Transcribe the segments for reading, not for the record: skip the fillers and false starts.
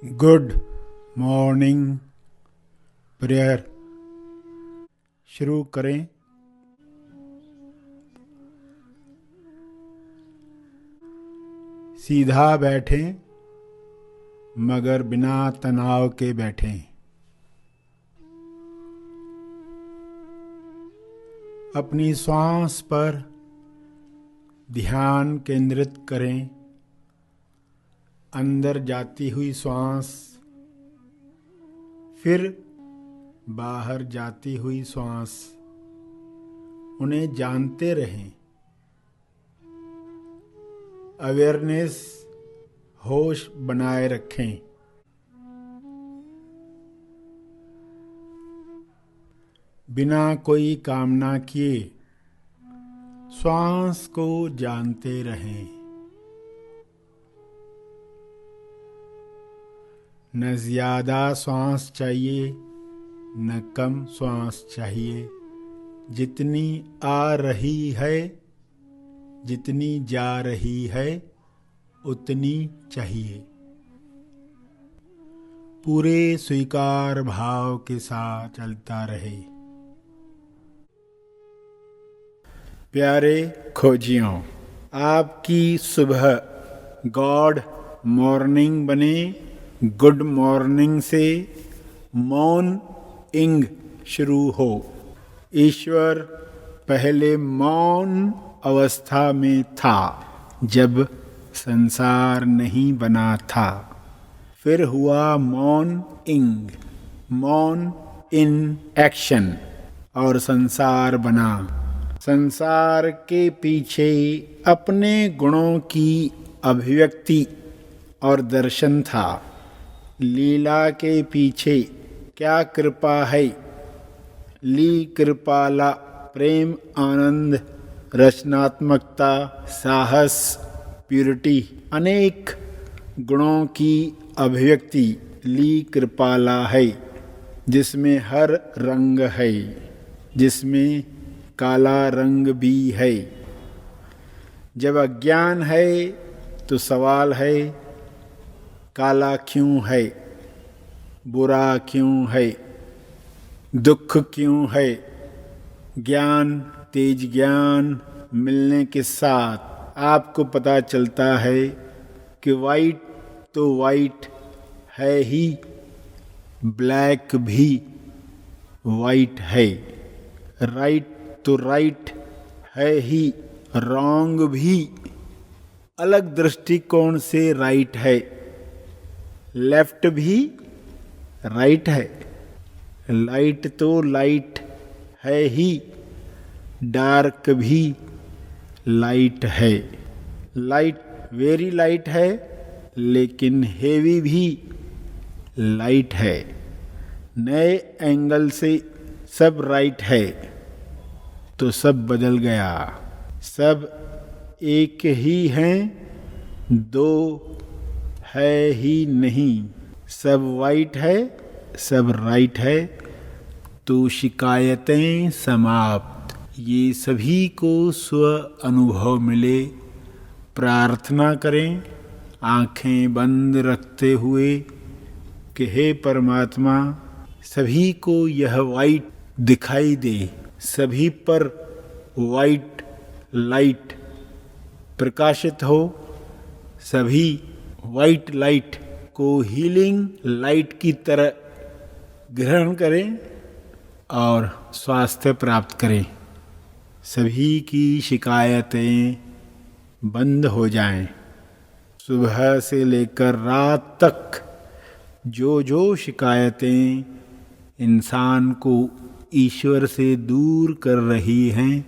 Good morning prayer शुरू करें। सीधा बैठें मगर बिना तनाव के बैठें। अपनी श्वास पर ध्यान केंद्रित करें। अंदर जाती हुई श्वास, फिर बाहर जाती हुई श्वास, उन्हें जानते रहें। अवेयरनेस, होश बनाए रखें। बिना कोई कामना किए श्वास को जानते रहें। न ज़्यादा श्वास चाहिए न कम श्वास चाहिए। जितनी आ रही है, जितनी जा रही है, उतनी चाहिए। पूरे स्वीकार भाव के साथ चलता रहे। प्यारे खोजियों, आपकी सुबह गॉड मॉर्निंग बने। गुड मॉर्निंग से मौन इंग शुरू हो। ईश्वर पहले मौन अवस्था में था जब संसार नहीं बना था। फिर हुआ मौन इंग, मौन इन एक्शन, और संसार बना। संसार के पीछे अपने गुणों की अभिव्यक्ति और दर्शन था। लीला के पीछे क्या कृपा है। ली कृपाला, प्रेम, आनंद, रचनात्मकता, साहस, प्यूरिटी, अनेक गुणों की अभिव्यक्ति ली कृपाला है, जिसमें हर रंग है, जिसमें काला रंग भी है। जब अज्ञान है तो सवाल है, काला क्यों है, बुरा क्यों है, दुख क्यों है। ज्ञान, तेज ज्ञान मिलने के साथ आपको पता चलता है कि वाइट तो वाइट है ही, ब्लैक भी वाइट है। राइट तो राइट है ही, रॉन्ग भी अलग दृष्टिकोण से राइट है। लेफ्ट भी राइट है। लाइट तो लाइट है ही, डार्क भी लाइट है। लाइट वेरी लाइट है, लेकिन हेवी भी लाइट है। नए एंगल से सब राइट है तो सब बदल गया। सब एक ही हैं, दो है ही नहीं। सब वाइट है, सब राइट है, तो शिकायतें समाप्त। ये सभी को स्व अनुभव मिले। प्रार्थना करें आंखें बंद रखते हुए कि हे परमात्मा, सभी को यह वाइट दिखाई दे। सभी पर वाइट लाइट प्रकाशित हो। सभी वाइट लाइट को हीलिंग लाइट की तरह ग्रहण करें और स्वास्थ्य प्राप्त करें। सभी की शिकायतें बंद हो जाएं। सुबह से लेकर रात तक जो जो शिकायतें इंसान को ईश्वर से दूर कर रही हैं,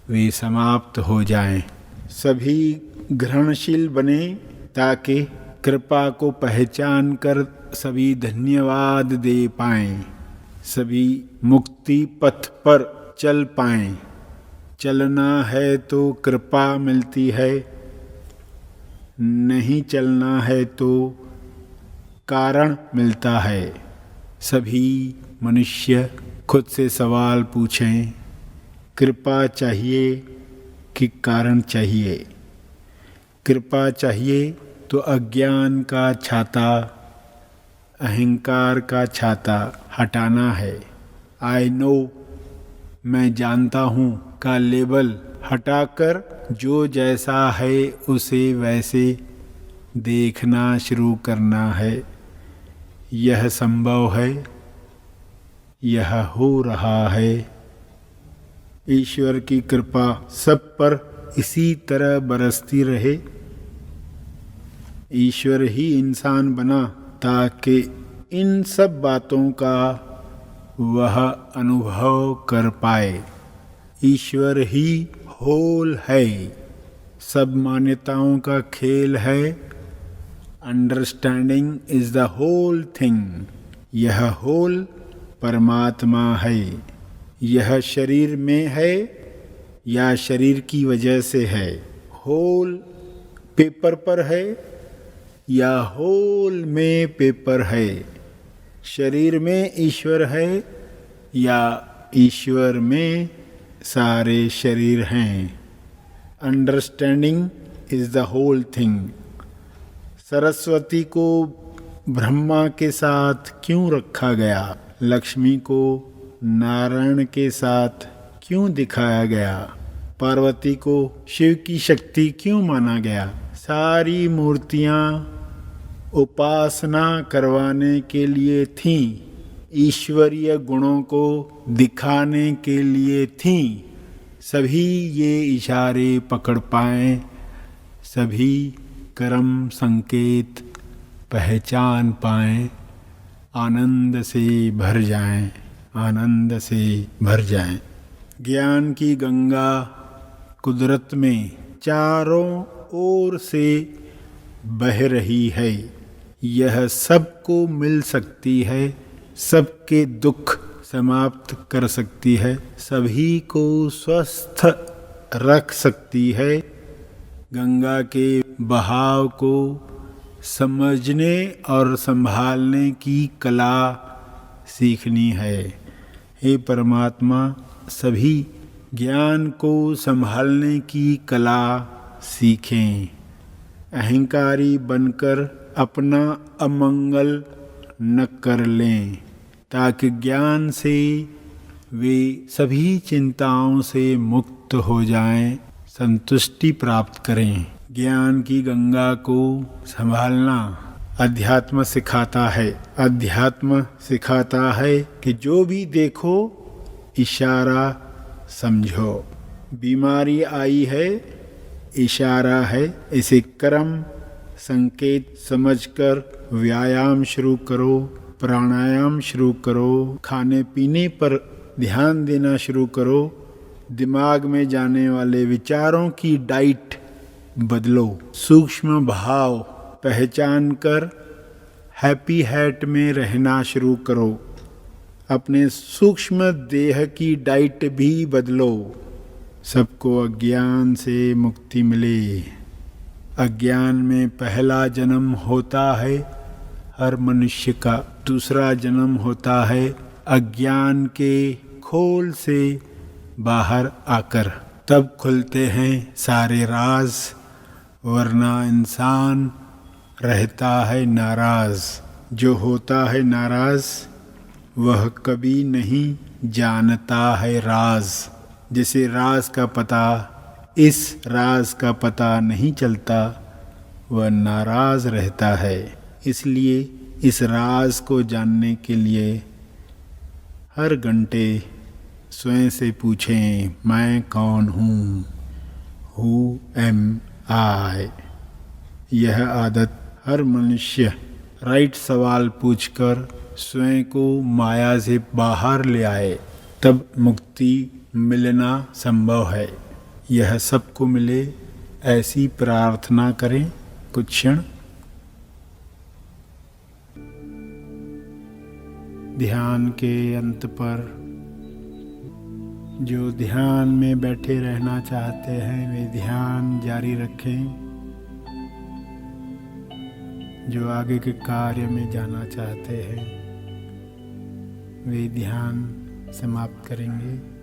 वे समाप्त हो जाएं। सभी ग्रहणशील बने ताकि कृपा को पहचान कर सभी धन्यवाद दे पाएं। सभी मुक्ति पथ पर चल पाएं। चलना है तो कृपा मिलती है, नहीं चलना है तो कारण मिलता है। सभी मनुष्य खुद से सवाल पूछें, कृपा चाहिए कि कारण चाहिए। कृपा चाहिए तो अज्ञान का छाता अहंकार का छाता हटाना है। आई नो, मैं जानता हूँ का लेबल हटाकर जो जैसा है उसे वैसे देखना शुरू करना है। यह संभव है, यह हो रहा है। ईश्वर की कृपा सब पर इसी तरह बरसती रहे। ईश्वर ही इंसान बना ताकि इन सब बातों का वह अनुभव कर पाए। ईश्वर ही होल है, सब मान्यताओं का खेल है। Understanding is the whole thing. यह होल परमात्मा है। यह शरीर में है या शरीर की वजह से है। होल पेपर पर है या होल में पेपर है। शरीर में ईश्वर है या ईश्वर में सारे शरीर हैं। Understanding is the whole thing. Saraswati को ब्रह्मा के साथ क्यों रखा गया? लक्ष्मी को नारायण के साथ क्यों दिखाया गया? पार्वती को शिव की शक्ति क्यों माना गया? सारी मूर्तियां उपासना करवाने के लिए थीं, ईश्वरीय गुणों को दिखाने के लिए थीं। सभी ये इशारे पकड़ पाएं, सभी कर्म संकेत पहचान पाएं, आनंद से भर जाएं, आनंद से भर जाएं। ज्ञान की गंगा कुदरत में चारों ओर से बह रही है। यह सबको मिल सकती है, सबके दुख समाप्त कर सकती है, सभी को स्वस्थ रख सकती है। गंगा के बहाव को समझने और संभालने की कला सीखनी है। हे परमात्मा, सभी ज्ञान को संभालने की कला सीखें। अहंकारी बनकर अपना अमंगल न कर लें, ताकि ज्ञान से वे सभी चिंताओं से मुक्त हो जाएं, संतुष्टि प्राप्त करें। ज्ञान की गंगा को संभालना अध्यात्म सिखाता है। अध्यात्म सिखाता है कि जो भी देखो इशारा समझो। बीमारी आई है, इशारा है। इसे कर्म संकेत समझकर व्यायाम शुरू करो, प्राणायाम शुरू करो, खाने पीने पर ध्यान देना शुरू करो, दिमाग में जाने वाले विचारों की डाइट बदलो, सूक्ष्म भाव पहचान कर हैप्पी हैट में रहना शुरू करो, अपने सूक्ष्म देह की डाइट भी बदलो। सबको अज्ञान से मुक्ति मिले। अज्ञान में पहला जन्म होता है हर मनुष्य का, दूसरा जन्म होता है अज्ञान के खोल से बाहर आकर। तब खुलते हैं सारे राज, वरना इंसान रहता है नाराज। जो होता है नाराज वह कभी नहीं जानता है राज। जिसे राज का पता, इस राज का पता नहीं चलता, वह नाराज रहता है। इसलिए इस राज को जानने के लिए हर घंटे स्वयं से पूछें, मैं कौन हूँ? हु एम आई? यह आदत हर मनुष्य राइट सवाल पूछकर स्वयं को माया से बाहर ले आए, तब मुक्ति मिलना संभव है। यह सबको मिले, ऐसी प्रार्थना करें कुछ क्षण। ध्यान के अंत पर जो ध्यान में बैठे रहना चाहते हैं वे ध्यान जारी रखें। जो आगे के कार्य में जाना चाहते हैं वे ध्यान समाप्त करेंगे।